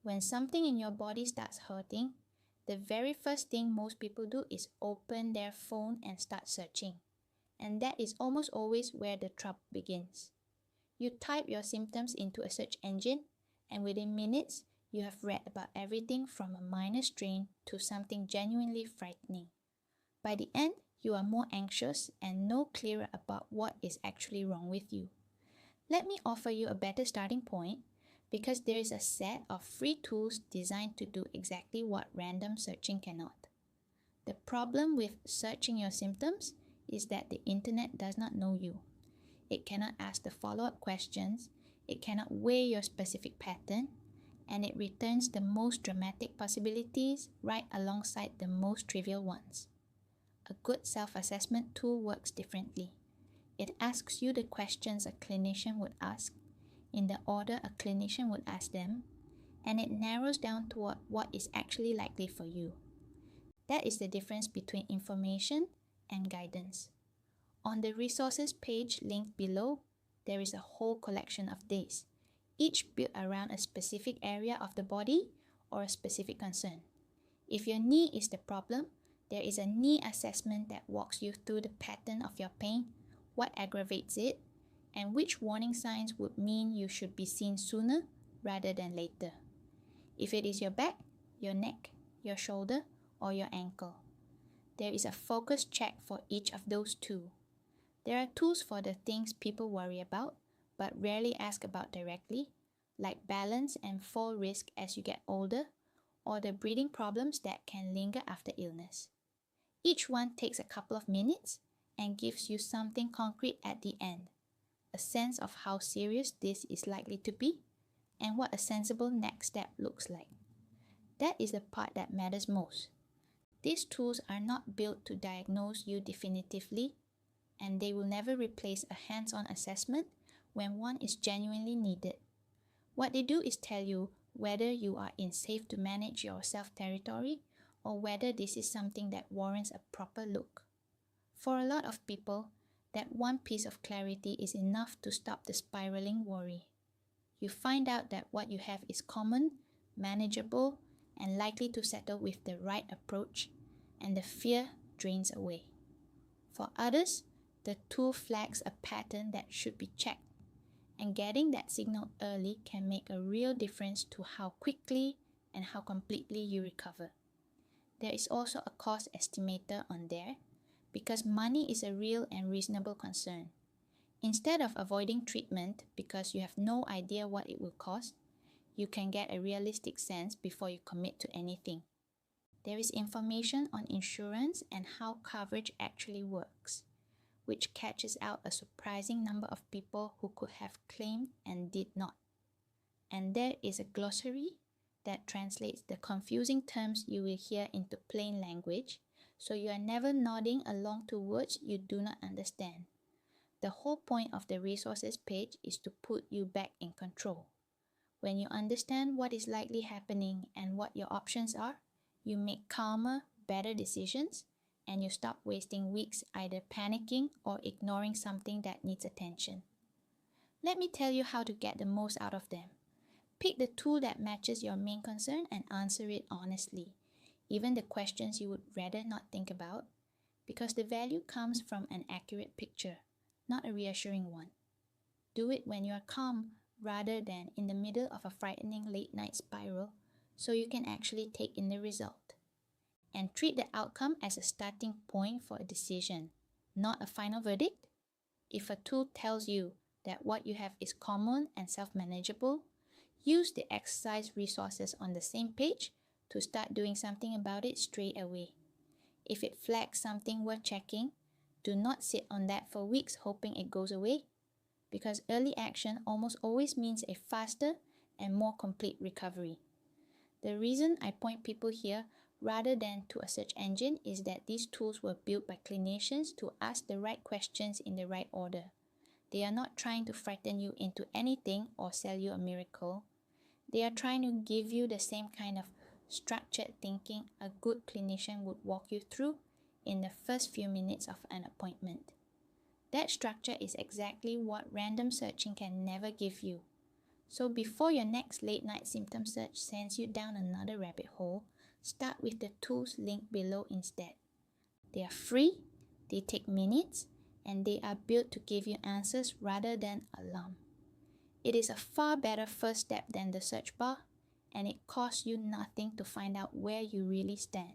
When something in your body starts hurting, the very first thing most people do is open their phone and start searching. And that is almost always where the trouble begins. You type your symptoms into a search engine, and within minutes, you have read about everything from a minor strain to something genuinely frightening. By the end, you are more anxious and no clearer about what is actually wrong with you. Let me offer you a better starting point, because there is a set of free tools designed to do exactly what random searching cannot. The problem with searching your symptoms is that the internet does not know you. It cannot ask the follow-up questions, it cannot weigh your specific pattern, and it returns the most dramatic possibilities right alongside the most trivial ones. A good self-assessment tool works differently. It asks you the questions a clinician would ask, in the order a clinician would ask them, and it narrows down to what is actually likely for you. That is the difference between information and guidance. On the resources page linked below, there is a whole collection of these, each built around a specific area of the body or a specific concern. If your knee is the problem, there is a knee assessment that walks you through the pattern of your pain, what aggravates it, and which warning signs would mean you should be seen sooner rather than later. If it is your back, your neck, your shoulder, or your ankle, there is a focus check for each of those two. There are tools for the things people worry about, but rarely ask about directly, like balance and fall risk as you get older, or the breathing problems that can linger after illness. Each one takes a couple of minutes and gives you something concrete at the end, a sense of how serious this is likely to be, and what a sensible next step looks like. That is the part that matters most. These tools are not built to diagnose you definitively, and they will never replace a hands-on assessment when one is genuinely needed. What they do is tell you whether you are in safe to manage yourself territory or whether this is something that warrants a proper look. For a lot of people, that one piece of clarity is enough to stop the spiraling worry. You find out that what you have is common, manageable, and likely to settle with the right approach, and the fear drains away. For others, the tool flags a pattern that should be checked, and getting that signal early can make a real difference to how quickly and how completely you recover. There is also a cost estimator on there, because money is a real and reasonable concern. Instead of avoiding treatment because you have no idea what it will cost, you can get a realistic sense before you commit to anything. There is information on insurance and how coverage actually works, which catches out a surprising number of people who could have claimed and did not. And there is a glossary that translates the confusing terms you will hear into plain language, so you are never nodding along to words you do not understand. The whole point of the resources page is to put you back in control. When you understand what is likely happening and what your options are, you make calmer, better decisions, and you stop wasting weeks either panicking or ignoring something that needs attention. Let me tell you how to get the most out of them. Pick the tool that matches your main concern and answer it honestly, even the questions you would rather not think about, because the value comes from an accurate picture, not a reassuring one. Do it when you are calm rather than in the middle of a frightening late-night spiral, so you can actually take in the result. And treat the outcome as a starting point for a decision, not a final verdict. If a tool tells you that what you have is common and self-manageable, use the exercise resources on the same page to start doing something about it straight away. If it flags something worth checking, do not sit on that for weeks hoping it goes away, because early action almost always means a faster and more complete recovery. The reason I point people here rather than to a search engine is that these tools were built by clinicians to ask the right questions in the right order. They are not trying to frighten you into anything or sell you a miracle. They are trying to give you the same kind of structured thinking a good clinician would walk you through in the first few minutes of an appointment. That structure is exactly what random searching can never give you. So before your next late night symptom search sends you down another rabbit hole, start with the tools linked below instead. They are free, they take minutes, and they are built to give you answers rather than alarm. It is a far better first step than the search bar, and it costs you nothing to find out where you really stand.